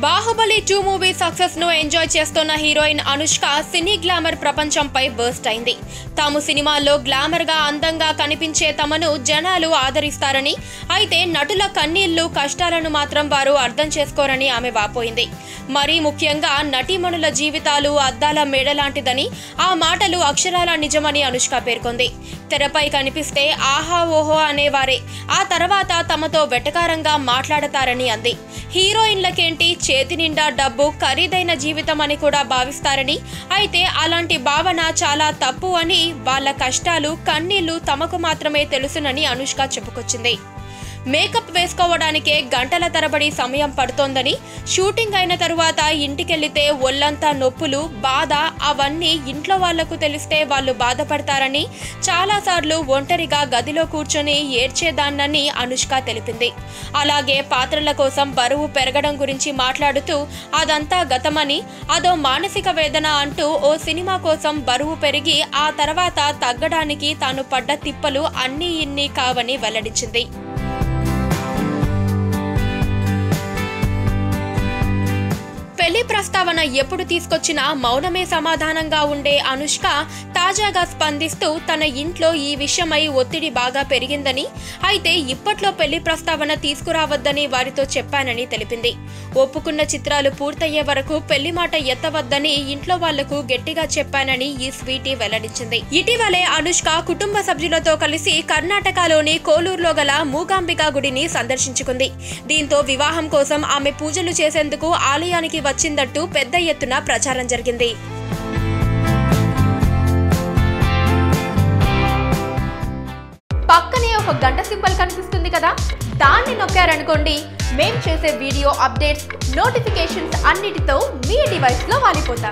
Baahubali 2 movie success ను enjoy చేస్తున్న heroine Anushka cine glamour ప్రపంచంపై బర్స్ట్ అయింది. తాము సినిమాల్లో గ్లామర్ గా అందంగా కనిపించే తమను జనాలు ఆదరిస్తారని, అయితే నటుల కన్నీళ్లు కష్టాలను మాత్రం వారు అర్థం చేసుకోరని ఆమె వాపోయింది. మరీ ముఖ్యంగా నటీమణుల జీవితాలు అద్దాల మేడ లాంటిదని, ఆ మాటలు అక్షరాల నిజమని అనుష్క పేర్కొంది. తెరపై కనిపిస్తే ఆహా ఓహో అనేవారే ఆ తర్వాత తమతో వెటకారంగా మాట్లాడతారని అంది. హీరోయిన్లకేంటి చేతి నిండా డబ్బు, ఖరీదైన జీవితం అని కూడా భావిస్తారని, అయితే అలాంటి భావన చాలా తప్పు అని, వాళ్ళ కష్టాలు కన్నీళ్లు తమకు మాత్రమే తెలుసునని అనుష్క చెప్పుకొచ్చింది. మేకప్ వేసుకోవడానికే గంటల తరబడి సమయం పడుతోందని, షూటింగ్ అయిన తరువాత ఇంటికెళ్లితే ఒళ్లంతా నొప్పులు, బాధ, అవన్నీ ఇంట్లో వాళ్లకు తెలిస్తే వాళ్ళు బాధపడతారని, చాలాసార్లు ఒంటరిగా గదిలో కూర్చొని ఏడ్చేదాన్నని అనుష్క తెలిపింది. అలాగే పాత్రల కోసం బరువు పెరగడం గురించి మాట్లాడుతూ అదంతా గతమని, అదో మానసిక వేదన అంటూ ఓ సినిమా కోసం బరువు పెరిగి ఆ తర్వాత తగ్గడానికి తాను పడ్డ తిప్పలు అన్నీ ఇన్ని కావని వెల్లడించింది. పెళ్లి ప్రస్తావన ఎప్పుడు తీసుకొచ్చినా మౌనమే సమాధానంగా ఉండే అనుష్క తాజాగా స్పందిస్తూ తన ఇంట్లో ఈ విషయమై ఒత్తిడి బాగా పెరిగిందని, అయితే ఇప్పట్లో పెళ్లి ప్రస్తావన తీసుకురావద్దని వారితో చెప్పానని తెలిపింది. ఒప్పుకున్న చిత్రాలు పూర్తయ్యే వరకు పెళ్లి మాట ఎత్తవద్దని ఇంట్లో వాళ్లకు గట్టిగా చెప్పానని ఈ స్వీటీ వెల్లడించింది. ఇటీవలే అనుష్క కుటుంబ సభ్యులతో కలిసి కర్ణాటకలోని కోలూరులో గల మూకాంబికా గుడిని సందర్శించుకుంది. దీంతో వివాహం కోసం ఆమె పూజలు చేసేందుకు ఆలయానికి వచ్చిందట్టు పెద్ద ఎత్తున ప్రచారం జరిగింది. పక్కనే ఒక గంట సింబల్ కనిపిస్తుంది కదా, దాన్ని నొక్కారనుకోండి, మేం చేసే వీడియో అప్డేట్స్, నోటిఫికేషన్స్ అన్నిటితో మీ డివైస్ లో వాలిపోతాం.